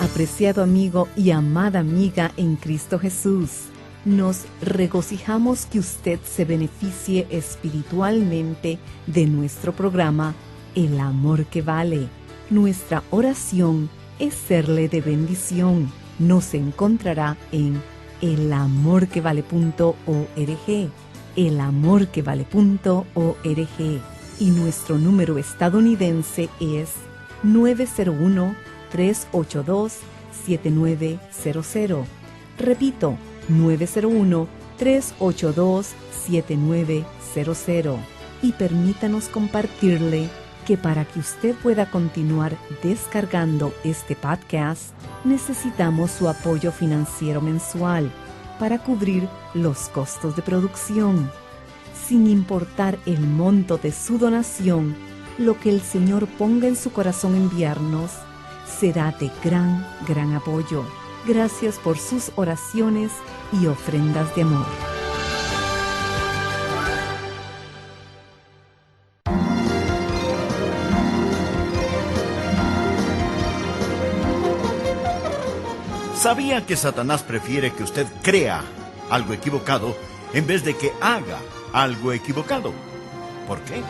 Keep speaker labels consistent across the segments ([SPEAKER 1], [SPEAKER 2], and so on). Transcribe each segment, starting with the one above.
[SPEAKER 1] Apreciado amigo y amada amiga en Cristo Jesús, nos regocijamos que usted se beneficie espiritualmente de nuestro programa El Amor que Vale. Nuestra oración es serle de bendición. Nos encontrará en elamorquevale.org, elamorquevale.org, y nuestro número estadounidense es 901-382-7900. Repito, 901-382-7900. Y permítanos compartirle que para que usted pueda continuar descargando este podcast, necesitamos su apoyo financiero mensual para cubrir los costos de producción. Sin importar el monto de su donación, lo que el Señor ponga en su corazón enviarnos será de gran apoyo. Gracias por sus oraciones y ofrendas de amor.
[SPEAKER 2] ¿Sabía que Satanás prefiere que usted crea algo equivocado en vez de que haga algo equivocado? ¿Por qué?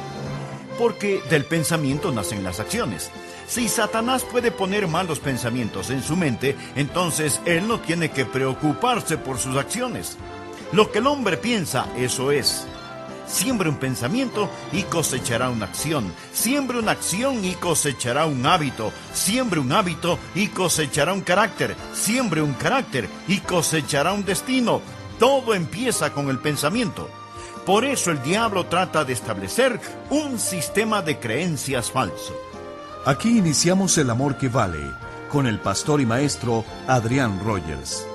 [SPEAKER 2] Porque del pensamiento nacen las acciones. Si Satanás puede poner malos pensamientos en su mente, entonces él no tiene que preocuparse por sus acciones. Lo que el hombre piensa, eso es. Siembre un pensamiento y cosechará una acción. Siembre una acción y cosechará un hábito. Siembre un hábito y cosechará un carácter. Siembre un carácter y cosechará un destino. Todo empieza con el pensamiento. Por eso el diablo trata de establecer un sistema de creencias falso.
[SPEAKER 3] Aquí iniciamos El Amor que Vale, con el pastor y maestro Adrián Rogers.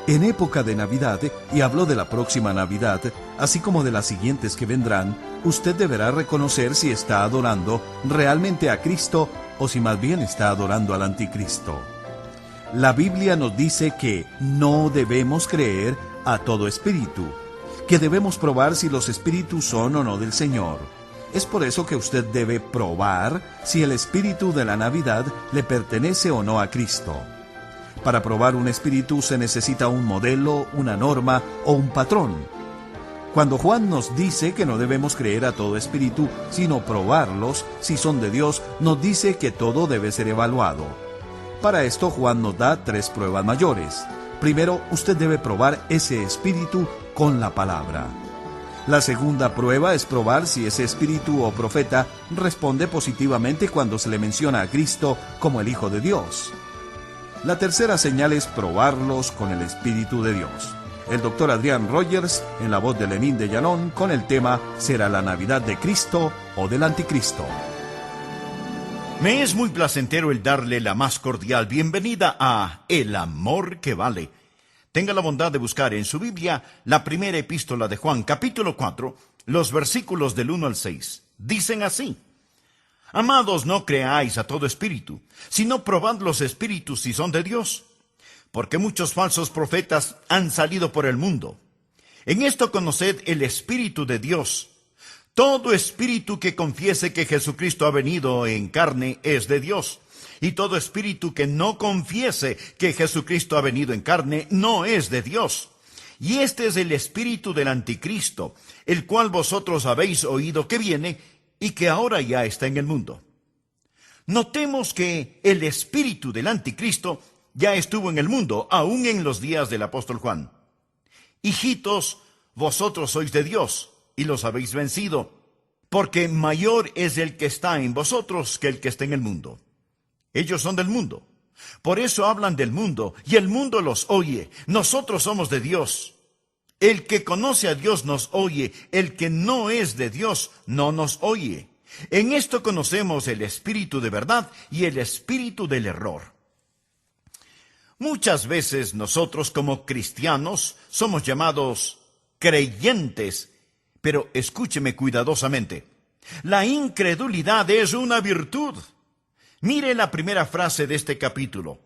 [SPEAKER 3] En época de Navidad, y habló de la próxima Navidad, así como de las siguientes que vendrán, usted deberá reconocer si está adorando realmente a Cristo o si más bien está adorando al anticristo. La Biblia nos dice que no debemos creer a todo espíritu, que debemos probar si los espíritus son o no del Señor. Es por eso que usted debe probar si el espíritu de la Navidad le pertenece o no a Cristo. Para probar un espíritu se necesita un modelo, una norma o un patrón. Cuando Juan nos dice que no debemos creer a todo espíritu, sino probarlos, si son de Dios, nos dice que todo debe ser evaluado. Para esto Juan nos da 3 pruebas mayores. Primero, usted debe probar ese espíritu con la palabra. La segunda prueba es probar si ese espíritu o profeta responde positivamente cuando se le menciona a Cristo como el Hijo de Dios. La tercera señal es probarlos con el Espíritu de Dios. El doctor Adrián Rogers, en la voz de Lenín de Llanón, con el tema ¿Será la Navidad de Cristo o del Anticristo?
[SPEAKER 2] Me es muy placentero el darle la más cordial bienvenida a El Amor que Vale. Tenga la bondad de buscar en su Biblia la primera epístola de Juan, capítulo 4, los versículos del 1 al 6. Dicen así: Amados, no creáis a todo espíritu, sino probad los espíritus si son de Dios, porque muchos falsos profetas han salido por el mundo. En esto conoced el Espíritu de Dios. Todo espíritu que confiese que Jesucristo ha venido en carne es de Dios, y todo espíritu que no confiese que Jesucristo ha venido en carne no es de Dios. Y este es el espíritu del anticristo, el cual vosotros habéis oído que viene y que ahora ya está en el mundo. Notemos que el espíritu del anticristo ya estuvo en el mundo, aún en los días del apóstol Juan. Hijitos, vosotros sois de Dios y los habéis vencido, porque mayor es el que está en vosotros que el que está en el mundo. Ellos son del mundo, por eso hablan del mundo, y el mundo los oye. Nosotros somos de Dios. El que conoce a Dios nos oye, el que no es de Dios no nos oye. En esto conocemos el espíritu de verdad y el espíritu del error. Muchas veces nosotros como cristianos somos llamados creyentes, pero escúcheme cuidadosamente. La incredulidad es una virtud. Mire la primera frase de este capítulo.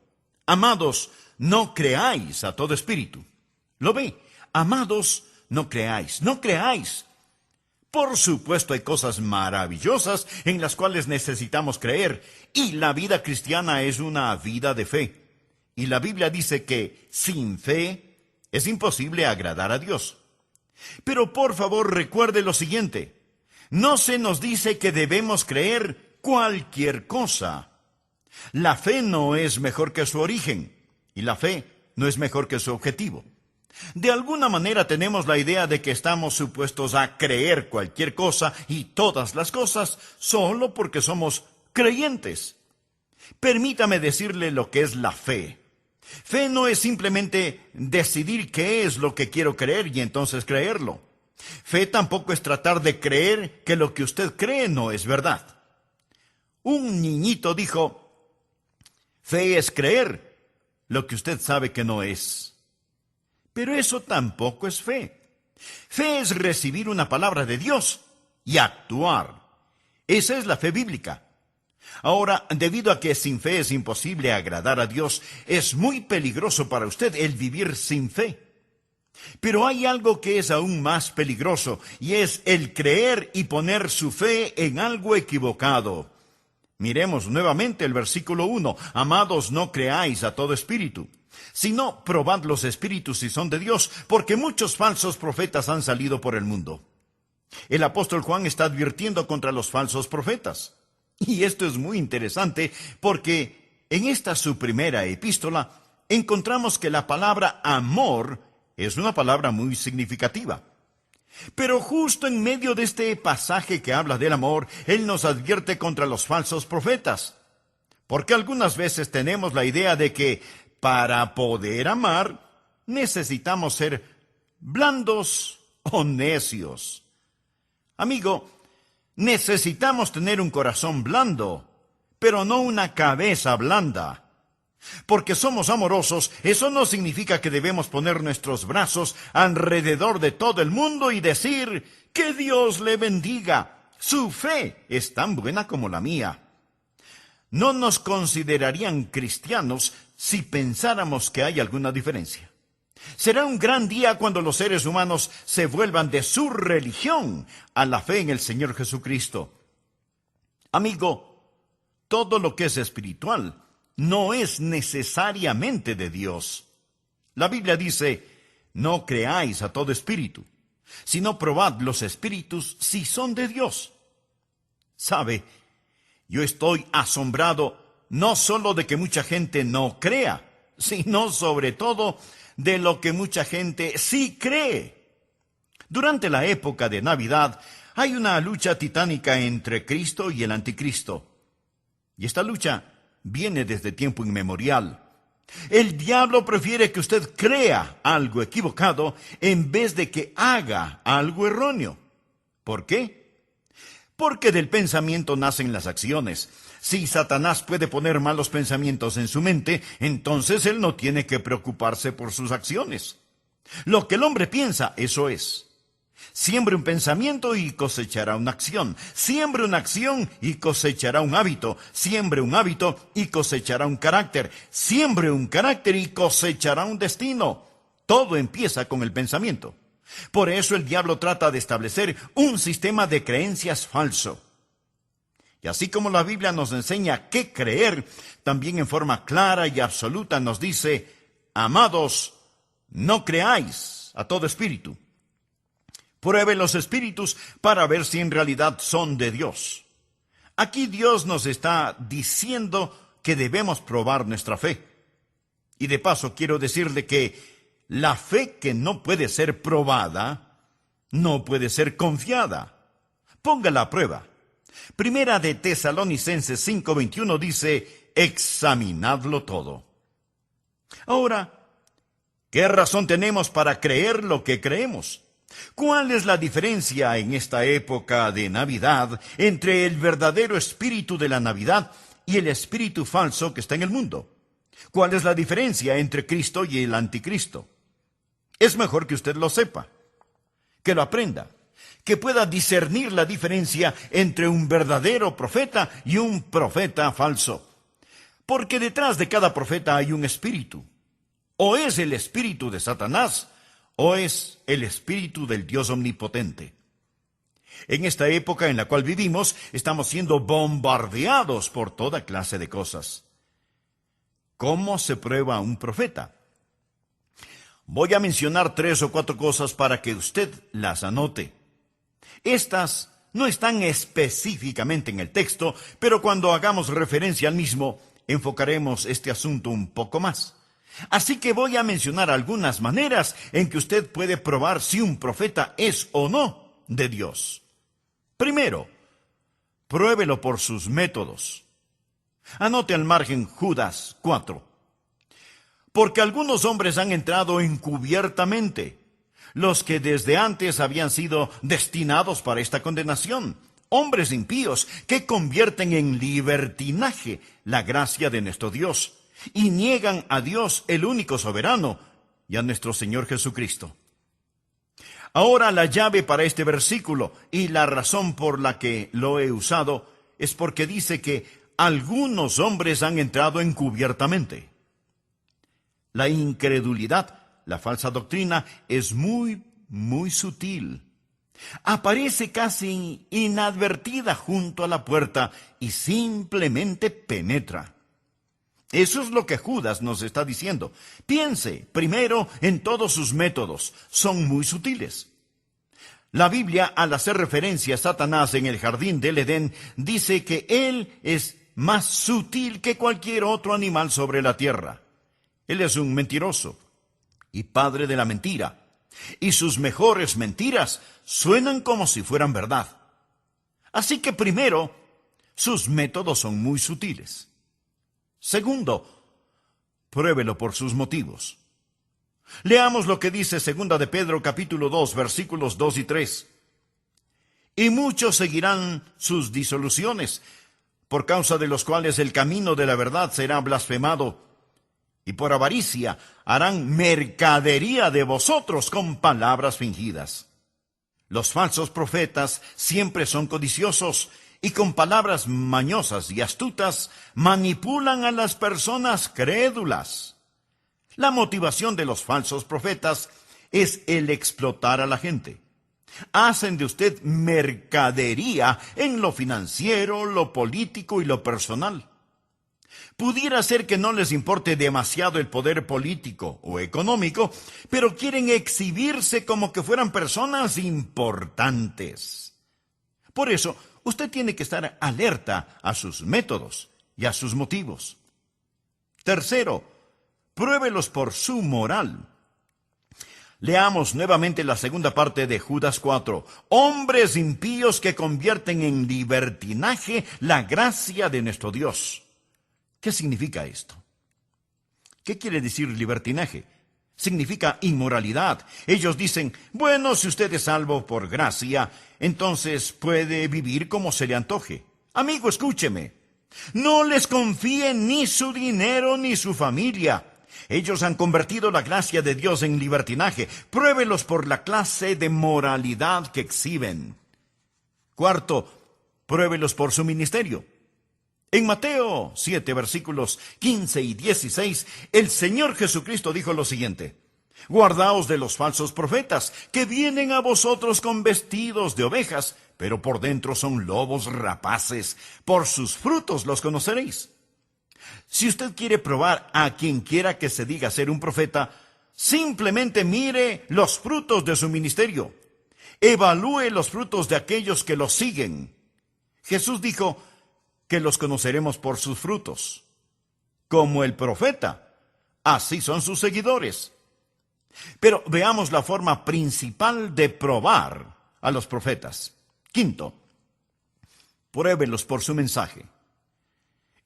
[SPEAKER 2] Amados, no creáis a todo espíritu. ¿Lo ve? Amados, no creáis, no creáis. Por supuesto, hay cosas maravillosas en las cuales necesitamos creer, y la vida cristiana es una vida de fe. Y la Biblia dice que sin fe es imposible agradar a Dios. Pero por favor recuerde lo siguiente. No se nos dice que debemos creer cualquier cosa. La fe no es mejor que su origen, y la fe no es mejor que su objetivo. De alguna manera tenemos la idea de que estamos supuestos a creer cualquier cosa y todas las cosas solo porque somos creyentes. Permítame decirle lo que es la fe. Fe no es simplemente decidir qué es lo que quiero creer y entonces creerlo. Fe tampoco es tratar de creer que lo que usted cree no es verdad. Un niñito dijo, fe es creer lo que usted sabe que no es. Pero eso tampoco es fe. Fe es recibir una palabra de Dios y actuar. Esa es la fe bíblica. Ahora, debido a que sin fe es imposible agradar a Dios, es muy peligroso para usted el vivir sin fe. Pero hay algo que es aún más peligroso, y es el creer y poner su fe en algo equivocado. Miremos nuevamente el versículo 1. Amados, no creáis a todo espíritu, sino probad los espíritus si son de Dios, porque muchos falsos profetas han salido por el mundo. El apóstol Juan está advirtiendo contra los falsos profetas. Y esto es muy interesante porque en esta su primera epístola encontramos que la palabra amor es una palabra muy significativa. Pero justo en medio de este pasaje que habla del amor, él nos advierte contra los falsos profetas. Porque algunas veces tenemos la idea de que para poder amar necesitamos ser blandos o necios. Amigo, necesitamos tener un corazón blando, pero no una cabeza blanda. Porque somos amorosos, eso no significa que debemos poner nuestros brazos alrededor de todo el mundo y decir, que Dios le bendiga. Su fe es tan buena como la mía. No nos considerarían cristianos si pensáramos que hay alguna diferencia. Será un gran día cuando los seres humanos se vuelvan de su religión a la fe en el Señor Jesucristo. Amigo, todo lo que es espiritual no es necesariamente de Dios. La Biblia dice, no creáis a todo espíritu, sino probad los espíritus si son de Dios. ¿Sabe? Yo estoy asombrado no solo de que mucha gente no crea, sino sobre todo de lo que mucha gente sí cree. Durante la época de Navidad hay una lucha titánica entre Cristo y el Anticristo. Y esta lucha viene desde tiempo inmemorial. El diablo prefiere que usted crea algo equivocado en vez de que haga algo erróneo. ¿Por qué? Porque del pensamiento nacen las acciones. Si Satanás puede poner malos pensamientos en su mente, entonces él no tiene que preocuparse por sus acciones. Lo que el hombre piensa, eso es. Siembre un pensamiento y cosechará una acción. Siembre una acción y cosechará un hábito. Siembre un hábito y cosechará un carácter. Siembre un carácter y cosechará un destino. Todo empieza con el pensamiento. Por eso el diablo trata de establecer un sistema de creencias falso. Y así como la Biblia nos enseña qué creer, también en forma clara y absoluta nos dice, amados, no creáis a todo espíritu. Prueben los espíritus para ver si en realidad son de Dios. Aquí Dios nos está diciendo que debemos probar nuestra fe. Y de paso quiero decirle que la fe que no puede ser probada, no puede ser confiada. Póngala a prueba. Primera de Tesalonicenses 5:21 dice, examinadlo todo. Ahora, ¿qué razón tenemos para creer lo que creemos? ¿Cuál es la diferencia en esta época de Navidad entre el verdadero espíritu de la Navidad y el espíritu falso que está en el mundo? ¿Cuál es la diferencia entre Cristo y el Anticristo? Es mejor que usted lo sepa, que lo aprenda, que pueda discernir la diferencia entre un verdadero profeta y un profeta falso. Porque detrás de cada profeta hay un espíritu. O es el espíritu de Satanás, o es el espíritu del Dios omnipotente. En esta época en la cual vivimos, estamos siendo bombardeados por toda clase de cosas. ¿Cómo se prueba un profeta? Voy a mencionar 3 o 4 cosas para que usted las anote. Estas no están específicamente en el texto, pero cuando hagamos referencia al mismo, enfocaremos este asunto un poco más. Así que voy a mencionar algunas maneras en que usted puede probar si un profeta es o no de Dios. Primero, pruébelo por sus métodos. Anote al margen Judas 4. Porque algunos hombres han entrado encubiertamente, los que desde antes habían sido destinados para esta condenación, hombres impíos que convierten en libertinaje la gracia de nuestro Dios y niegan a Dios, el único soberano, y a nuestro Señor Jesucristo. Ahora la llave para este versículo y la razón por la que lo he usado es porque dice que algunos hombres han entrado encubiertamente. La incredulidad, la falsa doctrina, es muy sutil. Aparece casi inadvertida junto a la puerta y simplemente penetra. Eso es lo que Judas nos está diciendo. Piense primero en todos sus métodos. Son muy sutiles. La Biblia, al hacer referencia a Satanás en el jardín del Edén, dice que él es más sutil que cualquier otro animal sobre la tierra. Él es un mentiroso y padre de la mentira, y sus mejores mentiras suenan como si fueran verdad. Así que primero, sus métodos son muy sutiles. Segundo, pruébelo por sus motivos. Leamos lo que dice 2 de Pedro capítulo 2, versículos 2 y 3. Y muchos seguirán sus disoluciones, por causa de los cuales el camino de la verdad será blasfemado, y por avaricia harán mercadería de vosotros con palabras fingidas. Los falsos profetas siempre son codiciosos, y con palabras mañosas y astutas manipulan a las personas crédulas. La motivación de los falsos profetas es el explotar a la gente. Hacen de usted mercadería en lo financiero, lo político y lo personal. Pudiera ser que no les importe demasiado el poder político o económico, pero quieren exhibirse como que fueran personas importantes. Por eso, usted tiene que estar alerta a sus métodos y a sus motivos. Tercero, pruébelos por su moral. Leamos nuevamente la segunda parte de Judas 4. Hombres impíos que convierten en libertinaje la gracia de nuestro Dios. ¿Qué significa esto? ¿Qué quiere decir libertinaje? Significa inmoralidad. Ellos dicen, bueno, si usted es salvo por gracia, entonces puede vivir como se le antoje. Amigo, escúcheme. No les confíe ni su dinero ni su familia. Ellos han convertido la gracia de Dios en libertinaje. Pruébelos por la clase de moralidad que exhiben. Cuarto, pruébelos por su ministerio. En Mateo 7, versículos 15 y 16, el Señor Jesucristo dijo lo siguiente: guardaos de los falsos profetas, que vienen a vosotros con vestidos de ovejas, pero por dentro son lobos rapaces. Por sus frutos los conoceréis. Si usted quiere probar a quien quiera que se diga ser un profeta, simplemente mire los frutos de su ministerio. Evalúe los frutos de aquellos que los siguen. Jesús dijo que los conoceremos por sus frutos. Como el profeta, así son sus seguidores. Pero veamos la forma principal de probar a los profetas. Quinto, pruébelos por su mensaje.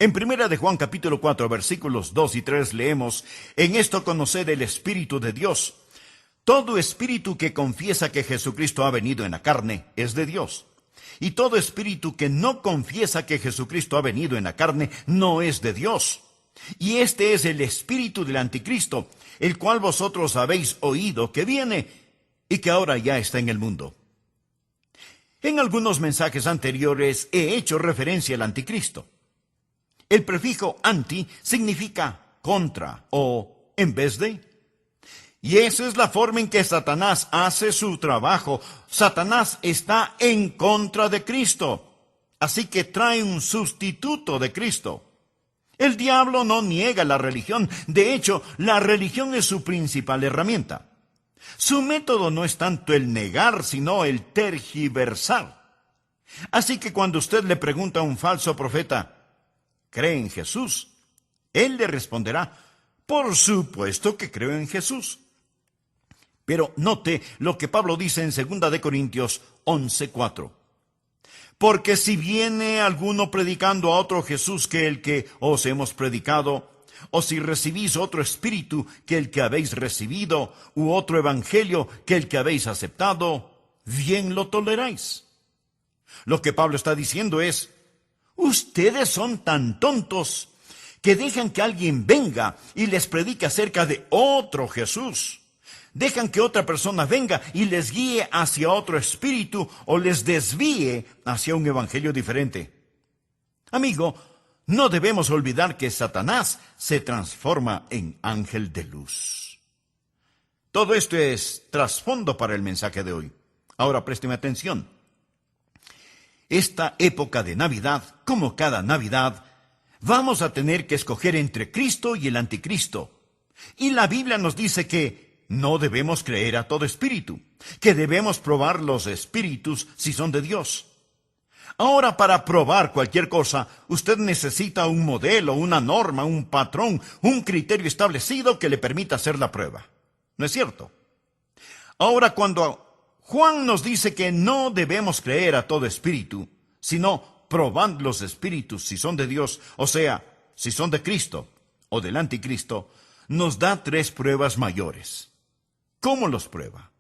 [SPEAKER 2] En 1 de Juan capítulo 4, versículos 2 y 3 leemos: en esto conoced el Espíritu de Dios. Todo espíritu que confiesa que Jesucristo ha venido en la carne es de Dios. Y todo espíritu que no confiesa que Jesucristo ha venido en la carne no es de Dios. Y este es el espíritu del anticristo, el cual vosotros habéis oído que viene y que ahora ya está en el mundo. En algunos mensajes anteriores he hecho referencia al anticristo. El prefijo anti significa contra o en vez de. Y esa es la forma en que Satanás hace su trabajo. Satanás está en contra de Cristo. Así que trae un sustituto de Cristo. El diablo no niega la religión. De hecho, la religión es su principal herramienta. Su método no es tanto el negar, sino el tergiversar. Así que cuando usted le pregunta a un falso profeta, ¿cree en Jesús?, él le responderá, por supuesto que creo en Jesús. Pero note lo que Pablo dice en 2 de Corintios 11:4. Porque si viene alguno predicando a otro Jesús que el que os hemos predicado, o si recibís otro espíritu que el que habéis recibido, u otro evangelio que el que habéis aceptado, bien lo toleráis. Lo que Pablo está diciendo es, ustedes son tan tontos que dejan que alguien venga y les predique acerca de otro Jesús. Dejan que otra persona venga y les guíe hacia otro espíritu o les desvíe hacia un evangelio diferente. Amigo, no debemos olvidar que Satanás se transforma en ángel de luz. Todo esto es trasfondo para el mensaje de hoy. Ahora présteme atención. Esta época de Navidad, como cada Navidad, vamos a tener que escoger entre Cristo y el anticristo. Y la Biblia nos dice que no debemos creer a todo espíritu, que debemos probar los espíritus si son de Dios. Ahora, para probar cualquier cosa, usted necesita un modelo, una norma, un patrón, un criterio establecido que le permita hacer la prueba. ¿No es cierto? Ahora, cuando Juan nos dice que no debemos creer a todo espíritu, sino probando los espíritus si son de Dios, o sea, si son de Cristo o del anticristo, nos da 3 pruebas mayores. ¿Cómo los prueba?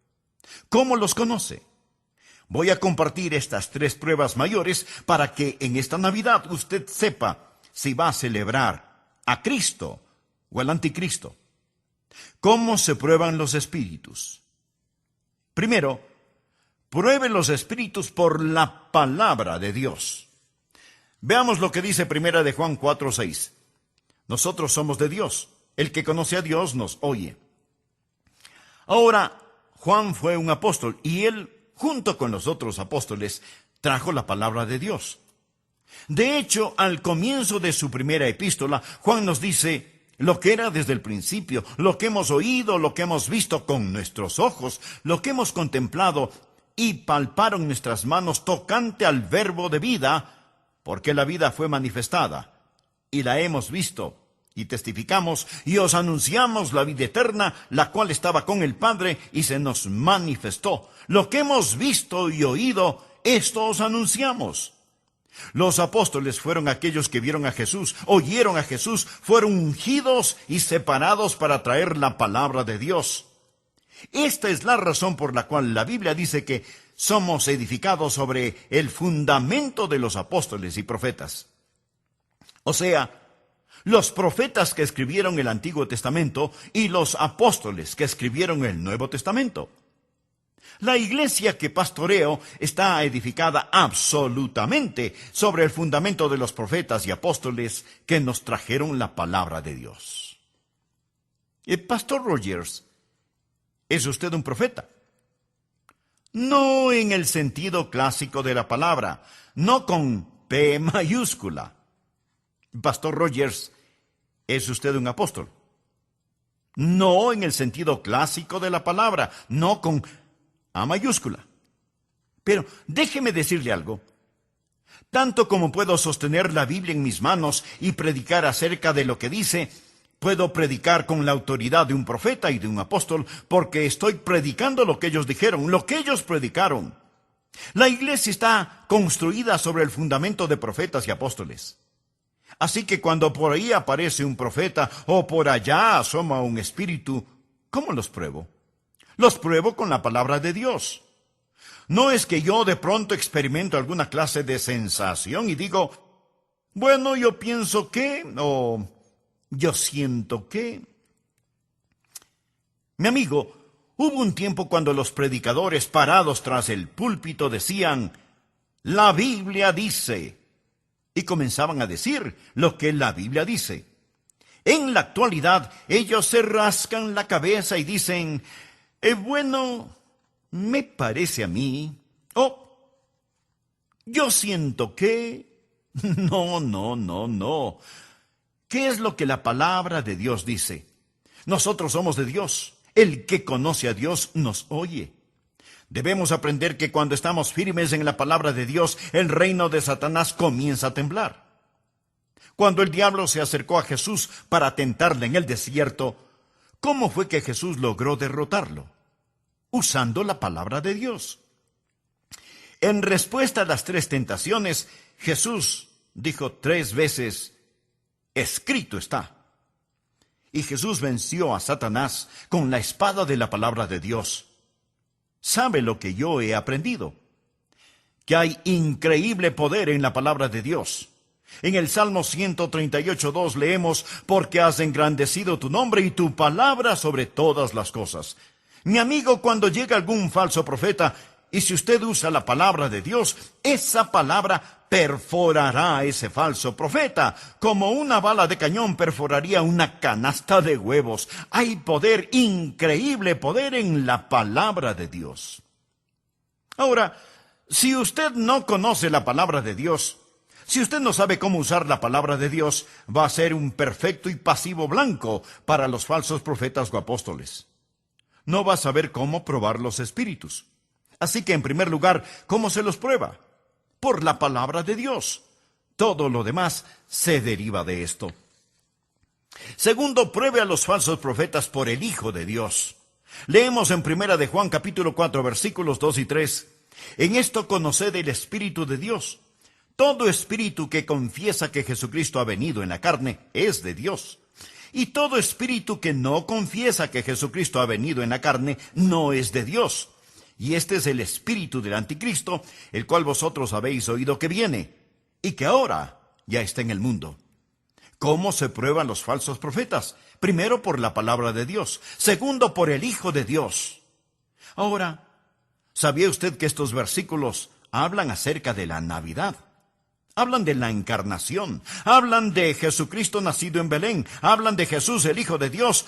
[SPEAKER 2] ¿Cómo los conoce? Voy a compartir estas 3 pruebas mayores para que en esta Navidad usted sepa si va a celebrar a Cristo o al anticristo. ¿Cómo se prueban los espíritus? Primero, pruebe los espíritus por la palabra de Dios. Veamos lo que dice 1 de Juan 4:6. Nosotros somos de Dios. El que conoce a Dios nos oye. Ahora, Juan fue un apóstol y él, junto con los otros apóstoles, trajo la palabra de Dios. De hecho, al comienzo de su primera epístola, Juan nos dice lo que era desde el principio, lo que hemos oído, lo que hemos visto con nuestros ojos, lo que hemos contemplado y palparon nuestras manos tocante al verbo de vida, porque la vida fue manifestada y la hemos visto. Y testificamos y os anunciamos la vida eterna, la cual estaba con el Padre y se nos manifestó. Lo que hemos visto y oído, esto os anunciamos. Los apóstoles fueron aquellos que vieron a Jesús, oyeron a Jesús, fueron ungidos y separados para traer la palabra de Dios. Esta es la razón por la cual la Biblia dice que somos edificados sobre el fundamento de los apóstoles y profetas. O sea, los profetas que escribieron el Antiguo Testamento y los apóstoles que escribieron el Nuevo Testamento. La iglesia que pastoreo está edificada absolutamente sobre el fundamento de los profetas y apóstoles que nos trajeron la palabra de Dios. Pastor Rogers, ¿es usted un profeta? No en el sentido clásico de la palabra, no con P mayúscula. Pastor Rogers, ¿es usted un apóstol? No en el sentido clásico de la palabra, no con A mayúscula. Pero déjeme decirle algo. Tanto como puedo sostener la Biblia en mis manos y predicar acerca de lo que dice, puedo predicar con la autoridad de un profeta y de un apóstol, porque estoy predicando lo que ellos dijeron, lo que ellos predicaron. La iglesia está construida sobre el fundamento de profetas y apóstoles. Así que cuando por ahí aparece un profeta o por allá asoma un espíritu, ¿cómo los pruebo? Los pruebo con la palabra de Dios. No es que yo de pronto experimento alguna clase de sensación y digo, bueno, yo pienso que, o yo siento que. Mi amigo, hubo un tiempo cuando los predicadores parados tras el púlpito decían, la Biblia dice, y comenzaban a decir lo que la Biblia dice. En la actualidad, ellos se rascan la cabeza y dicen, bueno, me parece a mí, yo siento que, no. ¿Qué es lo que la palabra de Dios dice? Nosotros somos de Dios. El que conoce a Dios nos oye. Debemos aprender que cuando estamos firmes en la palabra de Dios, el reino de Satanás comienza a temblar. Cuando el diablo se acercó a Jesús para tentarle en el desierto, ¿cómo fue que Jesús logró derrotarlo? Usando la palabra de Dios. En respuesta a las 3 tentaciones, Jesús dijo 3 veces, escrito está. Y Jesús venció a Satanás con la espada de la palabra de Dios. ¿Sabe lo que yo he aprendido? Que hay increíble poder en la palabra de Dios. En el Salmo 138:2 leemos, porque has engrandecido tu nombre y tu palabra sobre todas las cosas. Mi amigo, cuando llega algún falso profeta, y si usted usa la palabra de Dios, esa palabra perforará a ese falso profeta, como una bala de cañón perforaría una canasta de huevos. Hay poder, increíble poder en la palabra de Dios. Ahora, si usted no conoce la palabra de Dios, si usted no sabe cómo usar la palabra de Dios, va a ser un perfecto y pasivo blanco para los falsos profetas o apóstoles. No va a saber cómo probar los espíritus. Así que, en primer lugar, ¿cómo se los prueba? Por la palabra de Dios. Todo lo demás se deriva de esto. Segundo, pruebe a los falsos profetas por el Hijo de Dios. Leemos en 1 de Juan capítulo 4, versículos 2 y 3. En esto conoced el Espíritu de Dios. Todo espíritu que confiesa que Jesucristo ha venido en la carne es de Dios. Y todo espíritu que no confiesa que Jesucristo ha venido en la carne no es de Dios. Y este es el espíritu del anticristo, el cual vosotros habéis oído que viene, y que ahora ya está en el mundo. ¿Cómo se prueban los falsos profetas? Primero, por la palabra de Dios. Segundo, por el Hijo de Dios. Ahora, ¿sabía usted que estos versículos hablan acerca de la Navidad? Hablan de la encarnación. Hablan de Jesucristo nacido en Belén. Hablan de Jesús, el Hijo de Dios,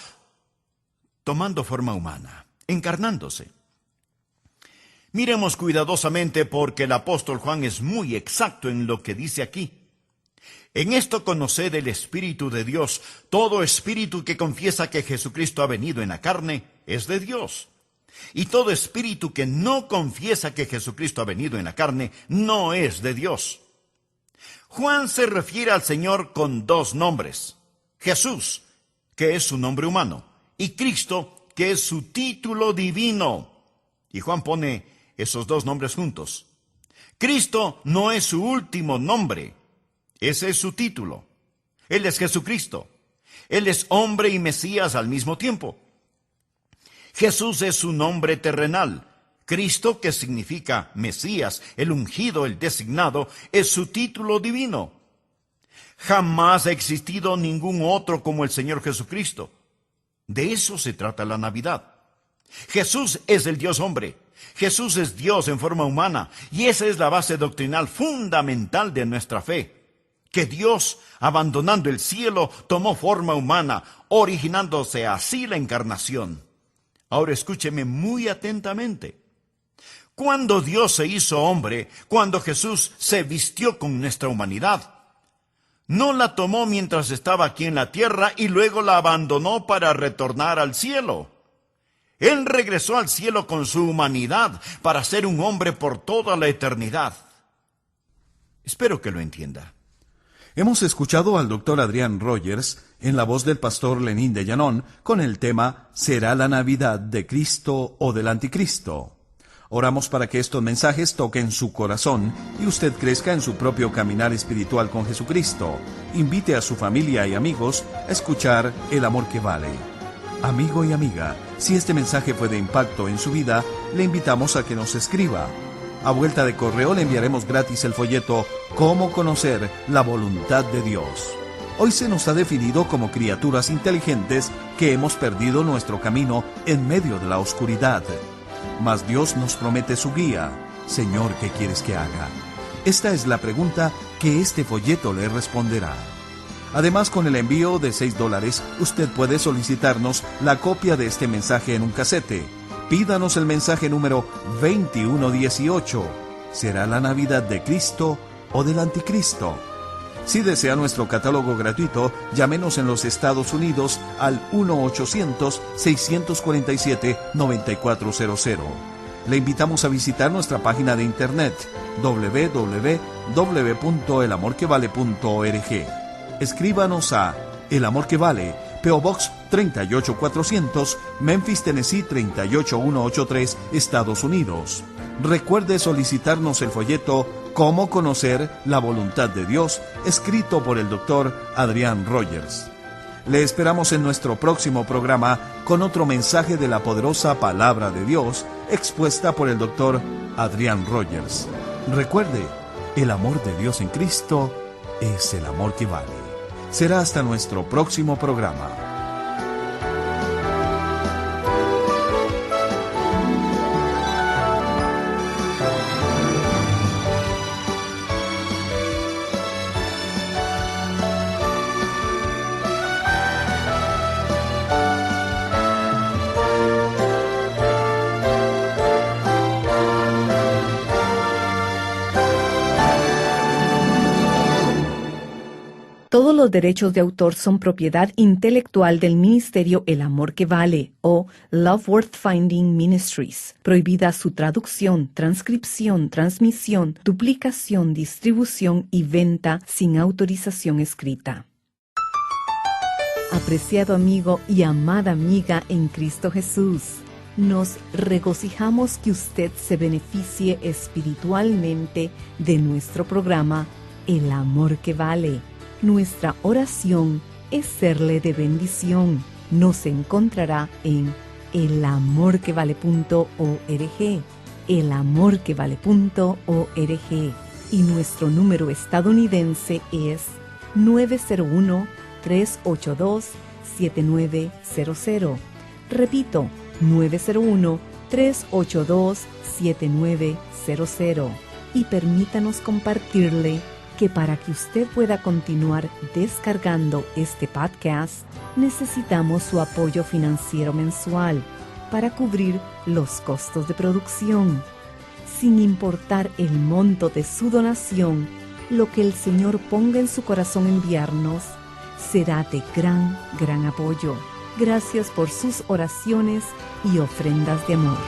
[SPEAKER 2] tomando forma humana, encarnándose. Miremos cuidadosamente porque el apóstol Juan es muy exacto en lo que dice aquí. En esto conoced el Espíritu de Dios. Todo espíritu que confiesa que Jesucristo ha venido en la carne es de Dios. Y todo espíritu que no confiesa que Jesucristo ha venido en la carne no es de Dios. Juan se refiere al Señor con 2 nombres. Jesús, que es su nombre humano, y Cristo, que es su título divino. Y Juan pone esos 2 nombres juntos. Cristo no es su último nombre. Ese es su título. Él es Jesucristo. Él es hombre y Mesías al mismo tiempo. Jesús es su nombre terrenal. Cristo, que significa Mesías, el ungido, el designado, es su título divino. Jamás ha existido ningún otro como el Señor Jesucristo. De eso se trata la Navidad. Jesús es el Dios hombre. Jesús es Dios en forma humana, y esa es la base doctrinal fundamental de nuestra fe. Que Dios, abandonando el cielo, tomó forma humana, originándose así la encarnación. Ahora escúcheme muy atentamente. Cuando Dios se hizo hombre, cuando Jesús se vistió con nuestra humanidad, no la tomó mientras estaba aquí en la tierra y luego la abandonó para retornar al cielo. Él regresó al cielo con su humanidad para ser un hombre por toda la eternidad. Espero que lo entienda.
[SPEAKER 3] Hemos escuchado al Dr. Adrián Rogers en la voz del pastor Lenín de Llanón con el tema ¿Será la Navidad de Cristo o del Anticristo? Oramos para que estos mensajes toquen su corazón y usted crezca en su propio caminar espiritual con Jesucristo. Invite a su familia y amigos a escuchar El Amor que Vale. Amigo y amiga, si este mensaje fue de impacto en su vida, le invitamos a que nos escriba. A vuelta de correo le enviaremos gratis el folleto Cómo conocer la voluntad de Dios. Hoy se nos ha definido como criaturas inteligentes que hemos perdido nuestro camino en medio de la oscuridad. Mas Dios nos promete su guía. Señor, ¿qué quieres que haga? Esta es la pregunta que este folleto le responderá. Además, con el envío de $6, usted puede solicitarnos la copia de este mensaje en un casete. Pídanos el mensaje número 2118. ¿Será la Navidad de Cristo o del Anticristo? Si desea nuestro catálogo gratuito, llámenos en los Estados Unidos al 1-800-647-9400. Le invitamos a visitar nuestra página de internet www.elamorquevale.org. Escríbanos a El Amor que Vale, P.O. Box 38400, Memphis, Tennessee 38183, Estados Unidos. Recuerde solicitarnos el folleto Cómo conocer la voluntad de Dios, escrito por el Dr. Adrián Rogers. Le esperamos en nuestro próximo programa con otro mensaje de la poderosa palabra de Dios expuesta por el Dr. Adrián Rogers. Recuerde, el amor de Dios en Cristo es el amor que vale. Será hasta nuestro próximo programa.
[SPEAKER 1] Todos los derechos de autor son propiedad intelectual del Ministerio El Amor que Vale o Love Worth Finding Ministries. Prohibida su traducción, transcripción, transmisión, duplicación, distribución y venta sin autorización escrita. Apreciado amigo y amada amiga en Cristo Jesús, nos regocijamos que usted se beneficie espiritualmente de nuestro programa El Amor que Vale. Nuestra oración es serle de bendición. Nos encontrará en elamorquevale.org, elamorquevale.org, y nuestro número estadounidense es 901-382-7900. Repito, 901-382-7900. Y permítanos compartirle que para que usted pueda continuar descargando este podcast, necesitamos su apoyo financiero mensual para cubrir los costos de producción. Sin importar el monto de su donación, lo que el Señor ponga en su corazón enviarnos será de gran apoyo. Gracias por sus oraciones y ofrendas de amor.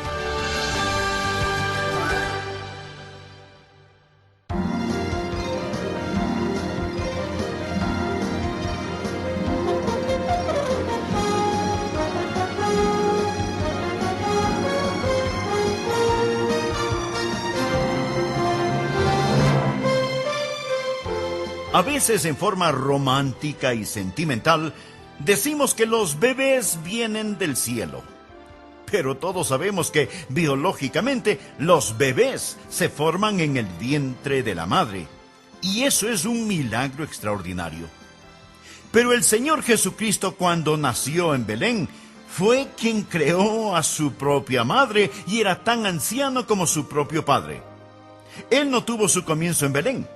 [SPEAKER 2] A veces, en forma romántica y sentimental, decimos que los bebés vienen del cielo. Pero todos sabemos que, biológicamente, los bebés se forman en el vientre de la madre. Y eso es un milagro extraordinario. Pero el Señor Jesucristo, cuando nació en Belén, fue quien creó a su propia madre y era tan anciano como su propio padre. Él no tuvo su comienzo en Belén.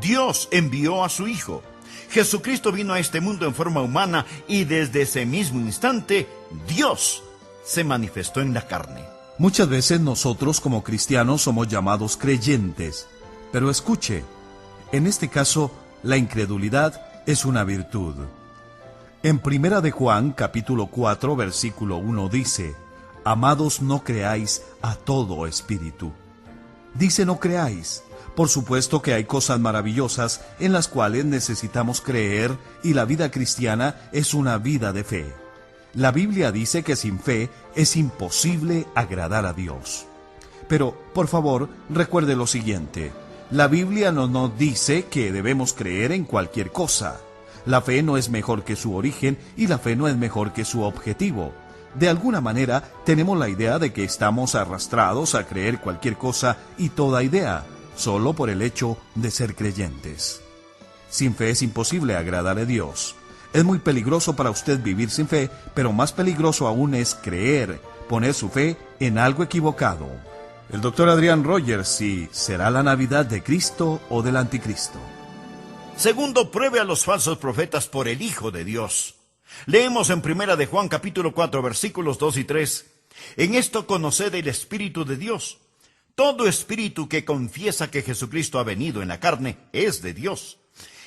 [SPEAKER 2] Dios envió a su Hijo. Jesucristo vino a este mundo en forma humana y desde ese mismo instante, Dios se manifestó en la carne.
[SPEAKER 3] Muchas veces nosotros como cristianos somos llamados creyentes, pero escuche, en este caso, la incredulidad es una virtud. En 1 de Juan, capítulo 4, versículo 1 dice, «Amados, no creáis a todo espíritu». Dice no creáis. Por supuesto que hay cosas maravillosas en las cuales necesitamos creer y la vida cristiana es una vida de fe. La Biblia dice que sin fe es imposible agradar a Dios. Pero, por favor, recuerde lo siguiente. La Biblia no nos dice que debemos creer en cualquier cosa. La fe no es mejor que su origen y la fe no es mejor que su objetivo. De alguna manera, tenemos la idea de que estamos arrastrados a creer cualquier cosa y toda idea, solo por el hecho de ser creyentes. Sin fe es imposible agradar a Dios. Es muy peligroso para usted vivir sin fe, pero más peligroso aún es creer, poner su fe en algo equivocado. El Dr. Adrián Rogers, si será la Navidad de Cristo o del Anticristo.
[SPEAKER 2] Segundo, pruebe a los falsos profetas por el Hijo de Dios. Leemos en 1 de Juan capítulo 4 versículos 2 y 3. En esto conoced el Espíritu de Dios. Todo espíritu que confiesa que Jesucristo ha venido en la carne es de Dios.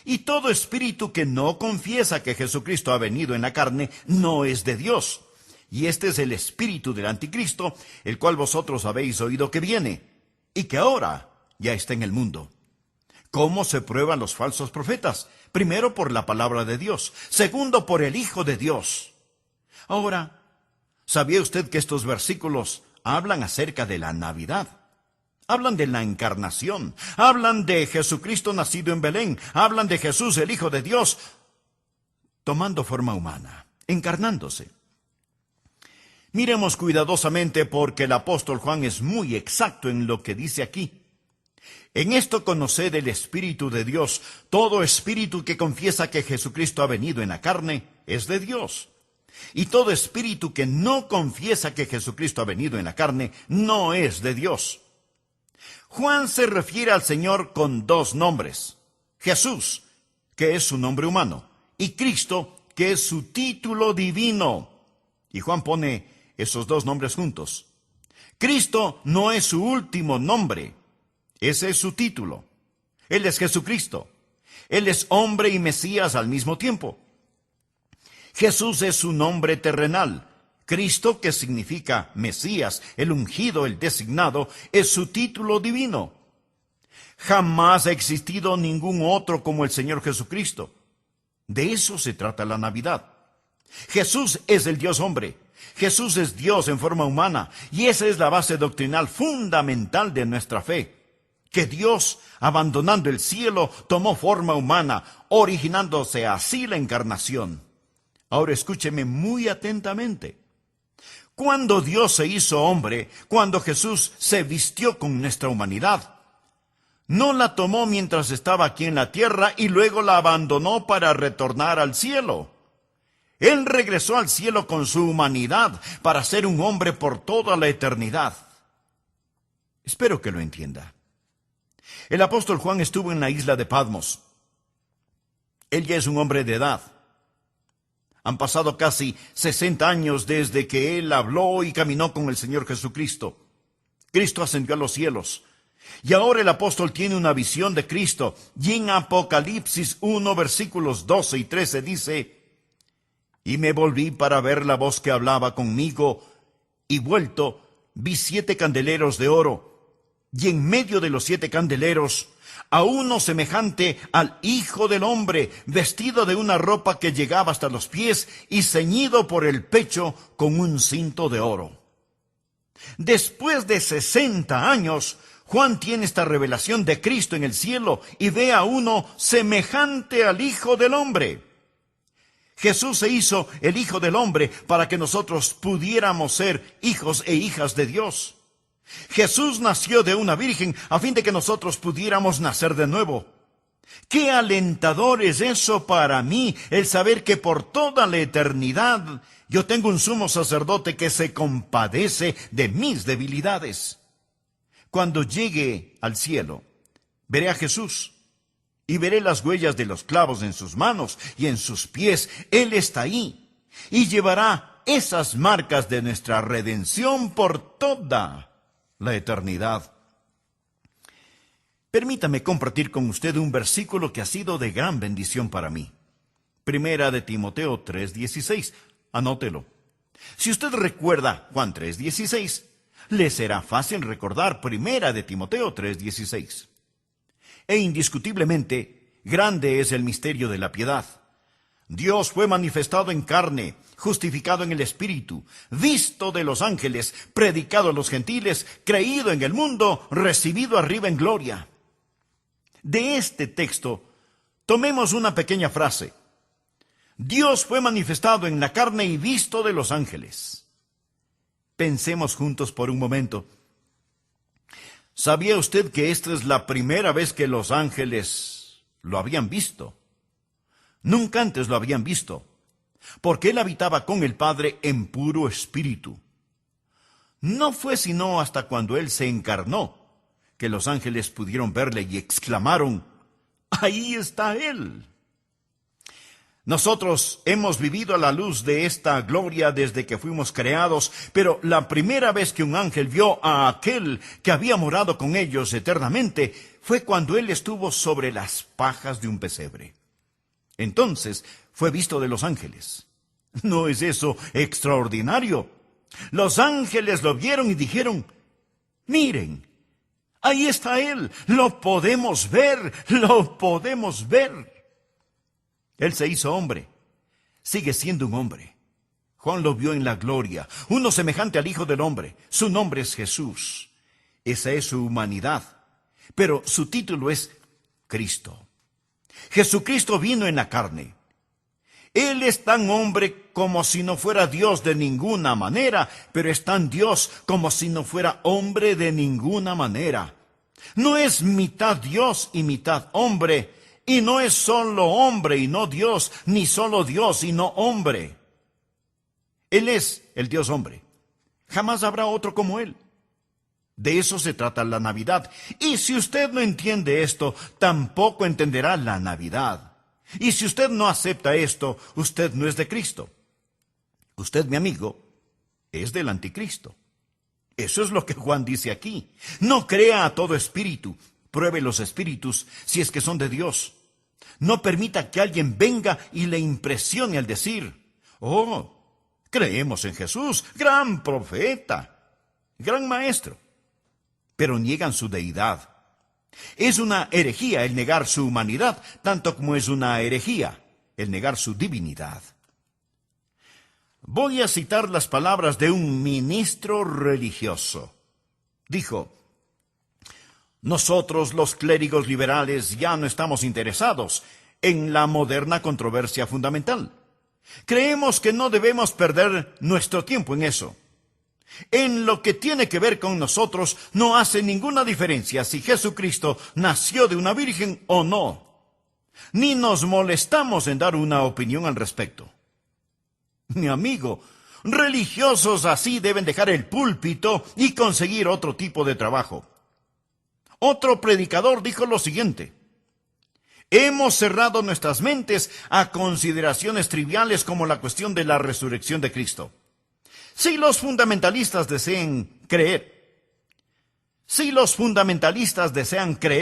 [SPEAKER 2] Y todo espíritu que no confiesa que Jesucristo ha venido en la carne no es de Dios. Y este es el espíritu del anticristo, el cual vosotros habéis oído que viene, y que ahora ya está en el mundo. ¿Cómo se prueban los falsos profetas? Primero, por la palabra de Dios. Segundo, por el Hijo de Dios. Ahora, ¿sabía usted que estos versículos hablan acerca de la Navidad? Hablan de la encarnación, hablan de Jesucristo nacido en Belén, hablan de Jesús, el Hijo de Dios, tomando forma humana, encarnándose. Miremos cuidadosamente porque el apóstol Juan es muy exacto en lo que dice aquí. En esto conoced el Espíritu de Dios. Todo espíritu que confiesa que Jesucristo ha venido en la carne es de Dios. Y todo espíritu que no confiesa que Jesucristo ha venido en la carne no es de Dios. Juan se refiere al Señor con dos nombres: Jesús, que es su nombre humano, y Cristo, que es su título divino. Y Juan pone esos dos nombres juntos. Cristo no es su último nombre, ese es su título. Él es Jesucristo. Él es hombre y Mesías al mismo tiempo. Jesús es su nombre terrenal. Cristo, que significa Mesías, el ungido, el designado, es su título divino. Jamás ha existido ningún otro como el Señor Jesucristo. De eso se trata la Navidad. Jesús es el Dios hombre. Jesús es Dios en forma humana, y esa es la base doctrinal fundamental de nuestra fe. Que Dios, abandonando el cielo, tomó forma humana, originándose así la encarnación. Ahora escúcheme muy atentamente. Cuando Dios se hizo hombre, cuando Jesús se vistió con nuestra humanidad, no la tomó mientras estaba aquí en la tierra y luego la abandonó para retornar al cielo. Él regresó al cielo con su humanidad para ser un hombre por toda la eternidad. Espero que lo entienda. El apóstol Juan estuvo en la isla de Patmos. Él ya es un hombre de edad. Han pasado casi 60 años desde que él habló y caminó con el Señor Jesucristo. Cristo ascendió a los cielos. Y ahora el apóstol tiene una visión de Cristo. Y en Apocalipsis 1, versículos 12 y 13 dice: Y me volví para ver la voz que hablaba conmigo, y vuelto, vi 7 candeleros de oro, y en medio de los 7 candeleros, a uno semejante al Hijo del Hombre, vestido de una ropa que llegaba hasta los pies, y ceñido por el pecho con un cinto de oro. Después de 60 años, Juan tiene esta revelación de Cristo en el cielo, y ve a uno semejante al Hijo del Hombre. Jesús se hizo el Hijo del Hombre para que nosotros pudiéramos ser hijos e hijas de Dios. Jesús nació de una virgen a fin de que nosotros pudiéramos nacer de nuevo. ¡Qué alentador es eso para mí, el saber que por toda la eternidad yo tengo un sumo sacerdote que se compadece de mis debilidades! Cuando llegue al cielo, veré a Jesús y veré las huellas de los clavos en sus manos y en sus pies. Él está ahí y llevará esas marcas de nuestra redención por toda la eternidad. Permítame compartir con usted un versículo que ha sido de gran bendición para mí. Primera de Timoteo 3:16. Anótelo. Si usted recuerda Juan 3:16, le será fácil recordar Primera de Timoteo 3:16. E indiscutiblemente, grande es el misterio de la piedad. Dios fue manifestado en carne, justificado en el Espíritu, visto de los ángeles, predicado a los gentiles, creído en el mundo, recibido arriba en gloria. De este texto, tomemos una pequeña frase. Dios fue manifestado en la carne y visto de los ángeles. Pensemos juntos por un momento. ¿Sabía usted que esta es la primera vez que los ángeles lo habían visto? Nunca antes lo habían visto, porque él habitaba con el Padre en puro espíritu. No fue sino hasta cuando él se encarnó que los ángeles pudieron verle y exclamaron: ¡ahí está él! Nosotros hemos vivido a la luz de esta gloria desde que fuimos creados, pero la primera vez que un ángel vio a aquel que había morado con ellos eternamente fue cuando él estuvo sobre las pajas de un pesebre. Entonces fue visto de los ángeles. ¿No es eso extraordinario? Los ángeles lo vieron y dijeron: miren, ahí está él, lo podemos ver, lo podemos ver. Él se hizo hombre, sigue siendo un hombre. Juan lo vio en la gloria, uno semejante al Hijo del Hombre. Su nombre es Jesús. Esa es su humanidad, pero su título es Cristo. Jesucristo vino en la carne. Él es tan hombre como si no fuera Dios de ninguna manera, pero es tan Dios como si no fuera hombre de ninguna manera. No es mitad Dios y mitad hombre, y no es solo hombre y no Dios, ni solo Dios y no hombre. Él es el Dios hombre. Jamás habrá otro como Él. De eso se trata la Navidad. Y si usted no entiende esto, tampoco entenderá la Navidad. Y si usted no acepta esto, usted no es de Cristo. Usted, mi amigo, es del anticristo. Eso es lo que Juan dice aquí. No crea a todo espíritu. Pruebe los espíritus si es que son de Dios. No permita que alguien venga y le impresione al decir: oh, creemos en Jesús, gran profeta, gran maestro. Pero niegan su deidad. Es una herejía el negar su humanidad, tanto como es una herejía el negar su divinidad. Voy a citar las palabras de un ministro religioso. Dijo: nosotros, los clérigos liberales, ya no estamos interesados en la moderna controversia fundamental. Creemos que no debemos perder nuestro tiempo en eso. En lo que tiene que ver con nosotros, no hace ninguna diferencia si Jesucristo nació de una virgen o no. Ni nos molestamos en dar una opinión al respecto. Mi amigo, religiosos así deben dejar el púlpito y conseguir otro tipo de trabajo. Otro predicador dijo lo siguiente: hemos cerrado nuestras mentes a consideraciones triviales como la cuestión de la resurrección de Cristo. Si los fundamentalistas desean creer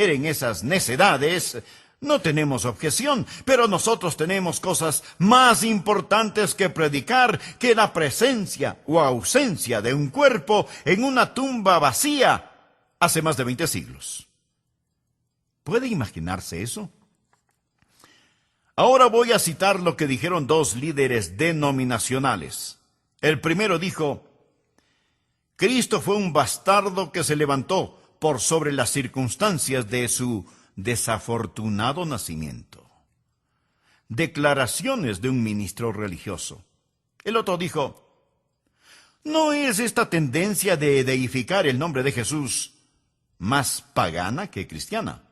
[SPEAKER 2] en esas necedades, no tenemos objeción, pero nosotros tenemos cosas más importantes que predicar que la presencia o ausencia de un cuerpo en una tumba vacía hace más de 20 siglos. ¿Puede imaginarse eso? Ahora voy a citar lo que dijeron dos líderes denominacionales. El primero dijo: Cristo fue un bastardo que se levantó por sobre las circunstancias de su desafortunado nacimiento. Declaraciones de un ministro religioso. El otro dijo: ¿no es esta tendencia de deificar el nombre de Jesús más pagana que cristiana?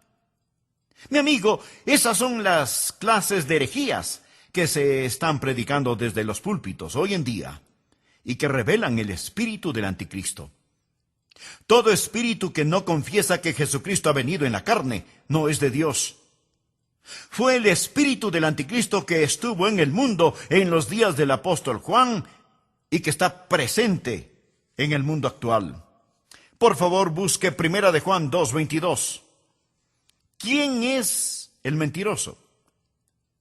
[SPEAKER 2] Mi amigo, esas son las clases de herejías que se están predicando desde los púlpitos hoy en día y que revelan el espíritu del anticristo. Todo espíritu que no confiesa que Jesucristo ha venido en la carne no es de Dios. Fue el espíritu del anticristo que estuvo en el mundo en los días del apóstol Juan y que está presente en el mundo actual. Por favor, busque 1 de Juan 2:22. ¿Quién es el mentiroso?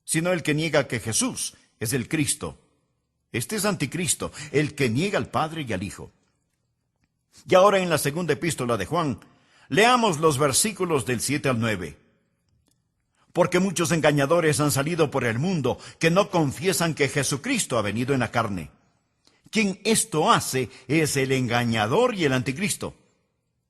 [SPEAKER 2] Sino el que niega que Jesús es el Cristo. Este es anticristo, el que niega al Padre y al Hijo. Y ahora en la segunda epístola de Juan, leamos los versículos del 7 al 9. Porque muchos engañadores han salido por el mundo que no confiesan que Jesucristo ha venido en la carne. Quien esto hace es el engañador y el anticristo.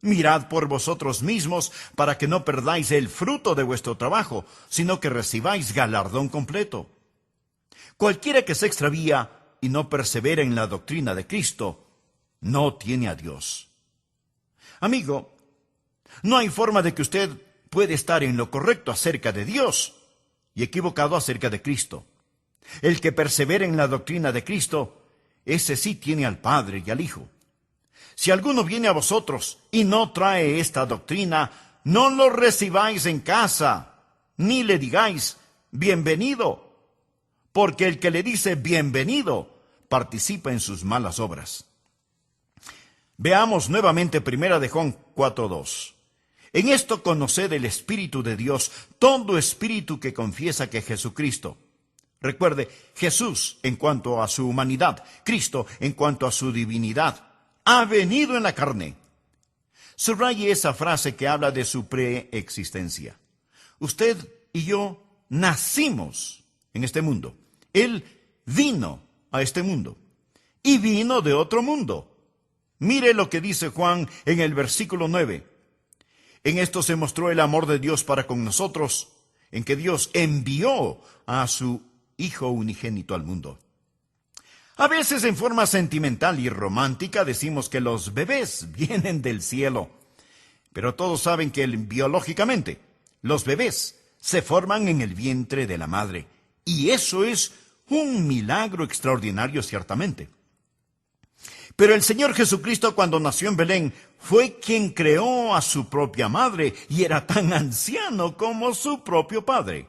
[SPEAKER 2] Mirad por vosotros mismos para que no perdáis el fruto de vuestro trabajo, sino que recibáis galardón completo. Cualquiera que se extravía y no persevera en la doctrina de Cristo, no tiene a Dios. Amigo, no hay forma de que usted puede estar en lo correcto acerca de Dios y equivocado acerca de Cristo. El que persevera en la doctrina de Cristo, ese sí tiene al Padre y al Hijo. Si alguno viene a vosotros y no trae esta doctrina, no lo recibáis en casa, ni le digáis, bienvenido, porque el que le dice bienvenido participa en sus malas obras. Veamos nuevamente 1 de Juan 4:2. En esto conoced el Espíritu de Dios, todo espíritu que confiesa que Jesucristo. Recuerde, Jesús en cuanto a su humanidad, Cristo en cuanto a su divinidad, ha venido en la carne. Subraye esa frase que habla de su preexistencia. Usted y yo nacimos en este mundo. Él vino a este mundo y vino de otro mundo. Mire lo que dice Juan en el versículo 9. En esto se mostró el amor de Dios para con nosotros, en que Dios envió a su Hijo unigénito al mundo. A veces en forma sentimental y romántica decimos que los bebés vienen del cielo, pero todos saben que biológicamente los bebés se forman en el vientre de la madre, y eso es un milagro extraordinario ciertamente. Pero el Señor Jesucristo, cuando nació en Belén, fue quien creó a su propia madre y era tan anciano como su propio padre.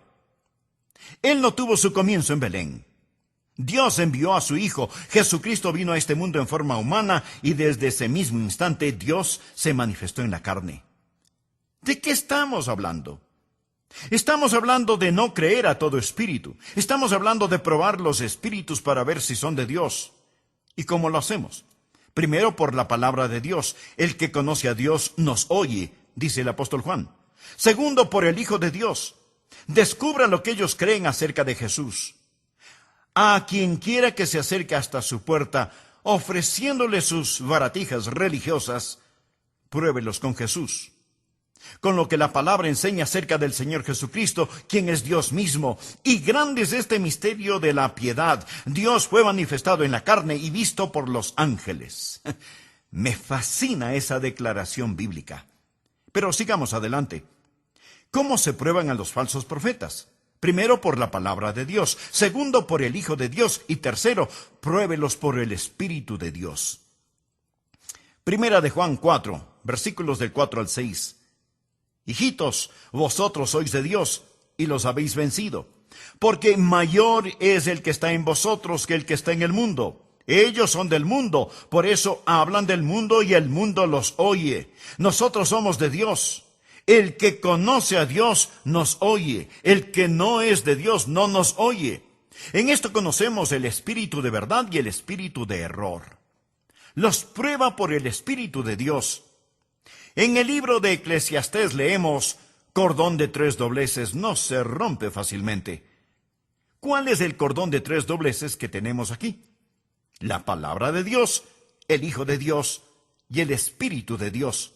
[SPEAKER 2] Él no tuvo su comienzo en Belén. Dios envió a su Hijo. Jesucristo vino a este mundo en forma humana y desde ese mismo instante Dios se manifestó en la carne. ¿De qué estamos hablando? Estamos hablando de no creer a todo espíritu. Estamos hablando de probar los espíritus para ver si son de Dios. ¿Y cómo lo hacemos? Primero, por la palabra de Dios. El que conoce a Dios nos oye, dice el apóstol Juan. Segundo, por el Hijo de Dios. Descubran lo que ellos creen acerca de Jesús. A quien quiera que se acerque hasta su puerta, ofreciéndole sus baratijas religiosas, pruébelos con Jesús. Con lo que la palabra enseña acerca del Señor Jesucristo, quien es Dios mismo. Y grande es este misterio de la piedad. Dios fue manifestado en la carne y visto por los ángeles. Me fascina esa declaración bíblica. Pero sigamos adelante. ¿Cómo se prueban a los falsos profetas? Primero, por la palabra de Dios. Segundo, por el Hijo de Dios. Y tercero, pruébelos por el Espíritu de Dios. Primera de Juan 4, versículos del 4 al 6. Hijitos, vosotros sois de Dios y los habéis vencido, porque mayor es el que está en vosotros que el que está en el mundo. Ellos son del mundo, por eso hablan del mundo y el mundo los oye. Nosotros somos de Dios. El que conoce a Dios nos oye. El que no es de Dios no nos oye. En esto conocemos el espíritu de verdad y el espíritu de error. Los prueba por el Espíritu de Dios. En el libro de Eclesiastés leemos, cordón de 3 dobleces no se rompe fácilmente. ¿Cuál es el cordón de 3 dobleces que tenemos aquí? La palabra de Dios, el Hijo de Dios y el Espíritu de Dios.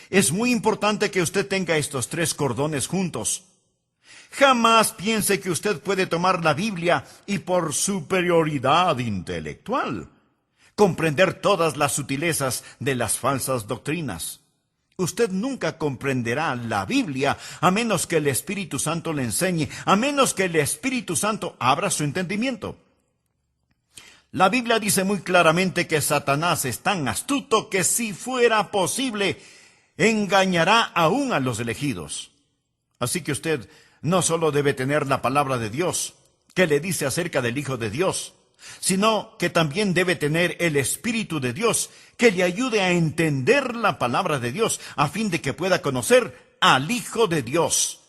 [SPEAKER 2] Es muy importante que usted tenga estos 3 cordones juntos. Jamás piense que usted puede tomar la Biblia y por superioridad intelectual comprender todas las sutilezas de las falsas doctrinas. Usted nunca comprenderá la Biblia a menos que el Espíritu Santo le enseñe, a menos que el Espíritu Santo abra su entendimiento. La Biblia dice muy claramente que Satanás es tan astuto que si fuera posible, engañará aún a los elegidos. Así que usted no solo debe tener la palabra de Dios, que le dice acerca del Hijo de Dios, sino que también debe tener el Espíritu de Dios, que le ayude a entender la palabra de Dios, a fin de que pueda conocer al Hijo de Dios.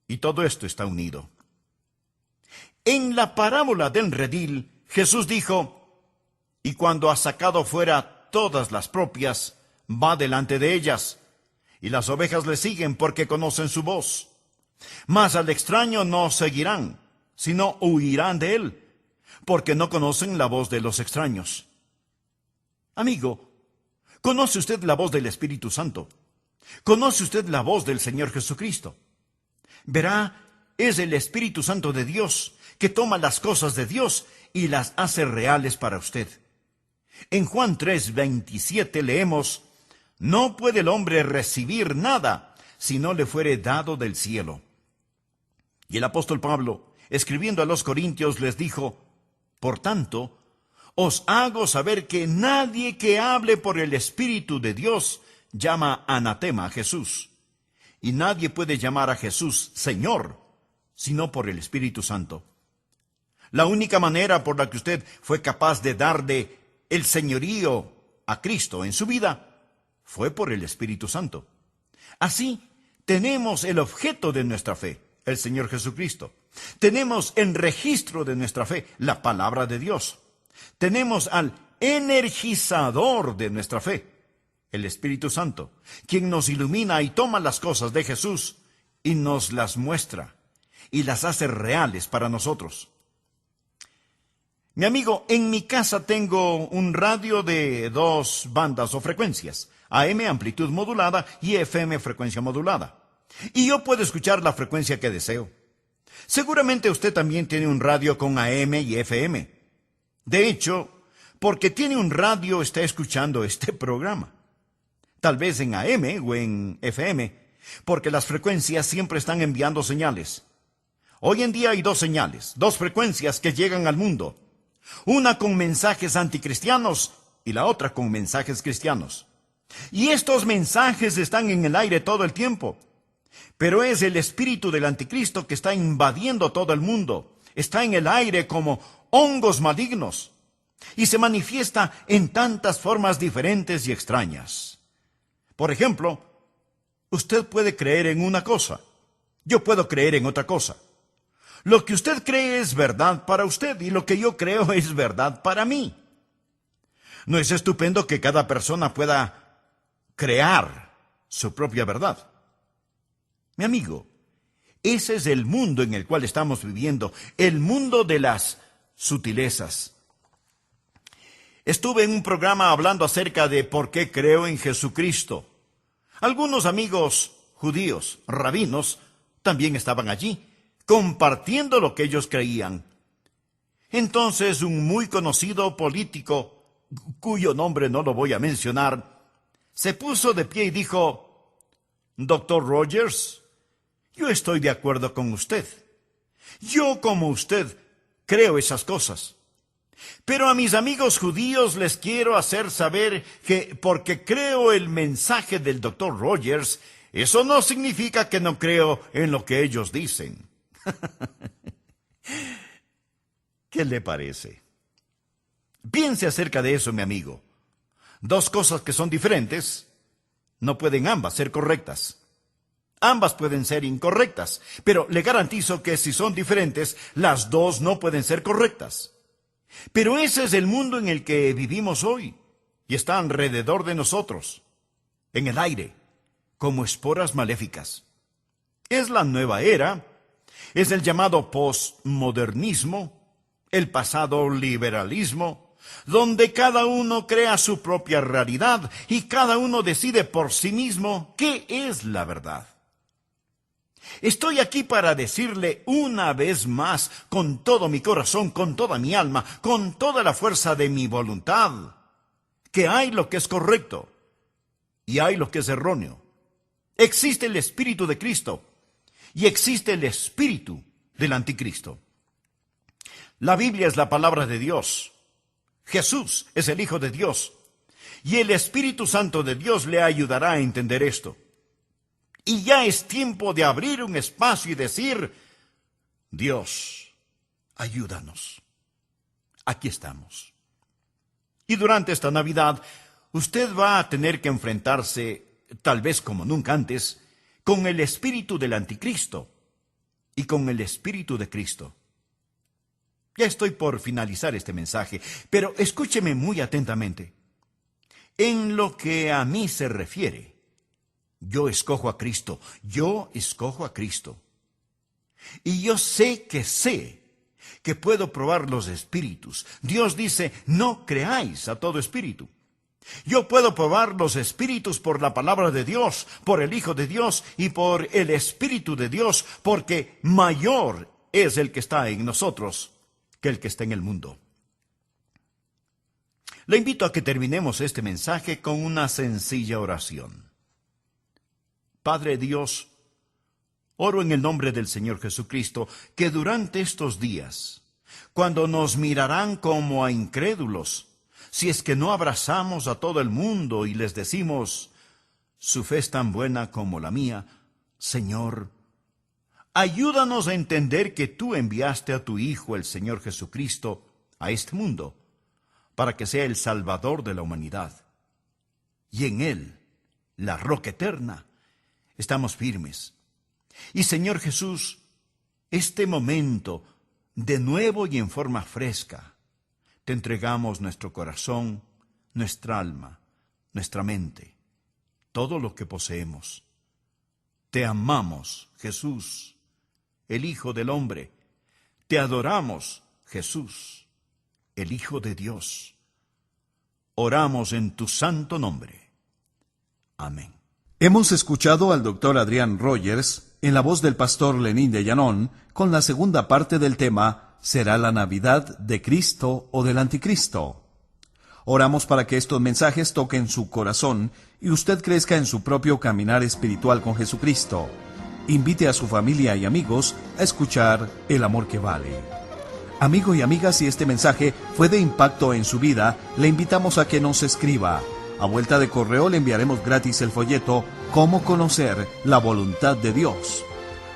[SPEAKER 2] Y todo esto está unido. En la parábola del redil, Jesús dijo, y cuando ha sacado fuera todas las propias, va delante de ellas, y las ovejas le siguen porque conocen su voz. Mas al extraño no seguirán, sino huirán de él, porque no conocen la voz de los extraños. Amigo, ¿conoce usted la voz del Espíritu Santo? ¿Conoce usted la voz del Señor Jesucristo? Verá, es el Espíritu Santo de Dios que toma las cosas de Dios y las hace reales para usted. En Juan 3:27 leemos, no puede el hombre recibir nada si no le fuere dado del cielo. Y el apóstol Pablo, escribiendo a los Corintios, les dijo, por tanto, os hago saber que nadie que hable por el Espíritu de Dios llama anatema a Jesús. Y nadie puede llamar a Jesús Señor, sino por el Espíritu Santo. La única manera por la que usted fue capaz de darle el señorío a Cristo en su vida fue por el Espíritu Santo. Así, tenemos el objeto de nuestra fe, el Señor Jesucristo. Tenemos el registro de nuestra fe, la palabra de Dios. Tenemos al energizador de nuestra fe, el Espíritu Santo, quien nos ilumina y toma las cosas de Jesús y nos las muestra y las hace reales para nosotros. Mi amigo, en mi casa tengo un radio de 2 bandas o frecuencias, AM amplitud modulada y FM frecuencia modulada. Y yo puedo escuchar la frecuencia que deseo. Seguramente usted también tiene un radio con AM y FM. De hecho, porque tiene un radio está escuchando este programa. Tal vez en AM o en FM, porque las frecuencias siempre están enviando señales. Hoy en día hay 2 señales, 2 frecuencias que llegan al mundo. Una con mensajes anticristianos y la otra con mensajes cristianos. Y estos mensajes están en el aire todo el tiempo. Pero es el espíritu del anticristo que está invadiendo todo el mundo. Está en el aire como hongos malignos. Y se manifiesta en tantas formas diferentes y extrañas. Por ejemplo, usted puede creer en una cosa. Yo puedo creer en otra cosa. Lo que usted cree es verdad para usted y lo que yo creo es verdad para mí. ¿No es estupendo que cada persona pueda crear su propia verdad? Mi amigo, ese es el mundo en el cual estamos viviendo, el mundo de las sutilezas. Estuve en un programa hablando acerca de por qué creo en Jesucristo. Algunos amigos judíos, rabinos, también estaban allí, compartiendo lo que ellos creían. Entonces un muy conocido político, cuyo nombre no lo voy a mencionar, se puso de pie y dijo: Dr. Rogers, yo estoy de acuerdo con usted. Yo, como usted, creo esas cosas. Pero a mis amigos judíos les quiero hacer saber que porque creo el mensaje del Dr. Rogers, eso no significa que no creo en lo que ellos dicen. ¿Qué le parece? Piense acerca de eso, mi amigo. 2 cosas que son diferentes no pueden ambas ser correctas. Ambas pueden ser incorrectas, pero le garantizo que si son diferentes, las 2 no pueden ser correctas. Pero ese es el mundo en el que vivimos hoy y está alrededor de nosotros, en el aire, como esporas maléficas. Es la nueva era. Es el llamado postmodernismo, el pasado liberalismo, donde cada uno crea su propia realidad y cada uno decide por sí mismo qué es la verdad. Estoy aquí para decirle una vez más, con todo mi corazón, con toda mi alma, con toda la fuerza de mi voluntad, que hay lo que es correcto y hay lo que es erróneo. Existe el Espíritu de Cristo. Y existe el espíritu del anticristo. La Biblia es la palabra de Dios. Jesús es el Hijo de Dios. Y el Espíritu Santo de Dios le ayudará a entender esto. Y ya es tiempo de abrir un espacio y decir: Dios, ayúdanos. Aquí estamos. Y durante esta Navidad, usted va a tener que enfrentarse, tal vez como nunca antes, con el espíritu del anticristo y con el espíritu de Cristo. Ya estoy por finalizar este mensaje, pero escúcheme muy atentamente. En lo que a mí se refiere, yo escojo a Cristo, yo escojo a Cristo. Y yo sé que puedo probar los espíritus. Dios dice: no creáis a todo espíritu. Yo puedo probar los espíritus por la palabra de Dios, por el Hijo de Dios y por el Espíritu de Dios, porque mayor es el que está en nosotros que el que está en el mundo. Le invito a que terminemos este mensaje con una sencilla oración. Padre Dios, oro en el nombre del Señor Jesucristo, que durante estos días, cuando nos mirarán como a incrédulos, si es que no abrazamos a todo el mundo y les decimos: su fe es tan buena como la mía, Señor, ayúdanos a entender que tú enviaste a tu Hijo, el Señor Jesucristo, a este mundo, para que sea el Salvador de la humanidad. Y en Él, la roca eterna, estamos firmes. Y Señor Jesús, este momento, de nuevo y en forma fresca, te entregamos nuestro corazón, nuestra alma, nuestra mente, todo lo que poseemos. Te amamos, Jesús, el Hijo del Hombre. Te adoramos, Jesús, el Hijo de Dios. Oramos en tu santo nombre. Amén.
[SPEAKER 3] Hemos escuchado al Dr. Adrián Rogers en la voz del pastor Lenín de Llanón con la segunda parte del tema ¿Será la Navidad de Cristo o del Anticristo? Oramos para que estos mensajes toquen su corazón y usted crezca en su propio caminar espiritual con Jesucristo. Invite a su familia y amigos a escuchar El Amor que Vale. Amigo y amiga, si este mensaje fue de impacto en su vida, le invitamos a que nos escriba. A vuelta de correo le enviaremos gratis el folleto Cómo conocer la voluntad de Dios.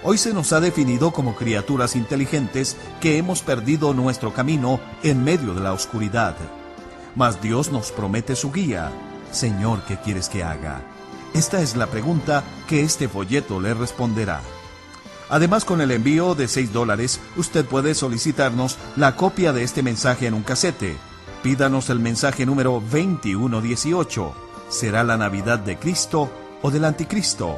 [SPEAKER 3] Hoy se nos ha definido como criaturas inteligentes que hemos perdido nuestro camino en medio de la oscuridad. Mas Dios nos promete su guía. Señor, ¿qué quieres que haga? Esta es la pregunta que este folleto le responderá. Además, con el envío de $6, usted puede solicitarnos la copia de este mensaje en un casete. Pídanos el mensaje número 2118. ¿Será la Navidad de Cristo o del Anticristo?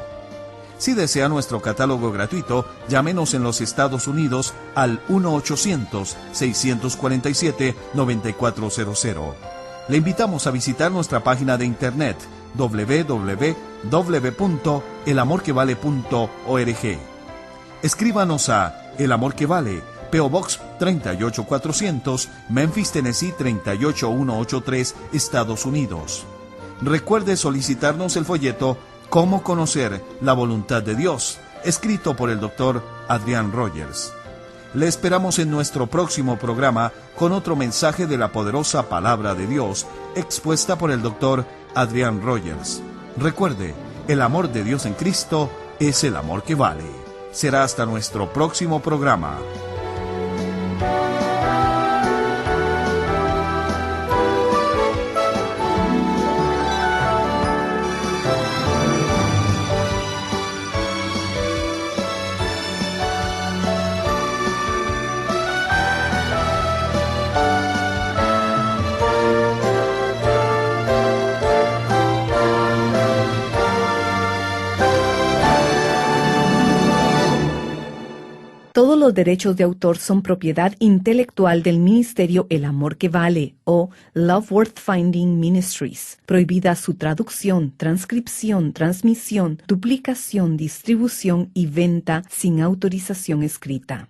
[SPEAKER 3] Si desea nuestro catálogo gratuito, llámenos en los Estados Unidos al 1-800-647-9400. Le invitamos a visitar nuestra página de internet www.elamorquevale.org. Escríbanos a El Amor que Vale, P.O. Box 38400, Memphis, Tennessee 38183, Estados Unidos. Recuerde solicitarnos el folleto Cómo conocer la voluntad de Dios, escrito por el Dr. Adrián Rogers. Le esperamos en nuestro próximo programa con otro mensaje de la poderosa palabra de Dios, expuesta por el Dr. Adrián Rogers. Recuerde, el amor de Dios en Cristo es el amor que vale. Será hasta nuestro próximo programa.
[SPEAKER 1] Todos los derechos de autor son propiedad intelectual del Ministerio El Amor que Vale o Love Worth Finding Ministries. Prohibida su traducción, transcripción, transmisión, duplicación, distribución y venta sin autorización escrita.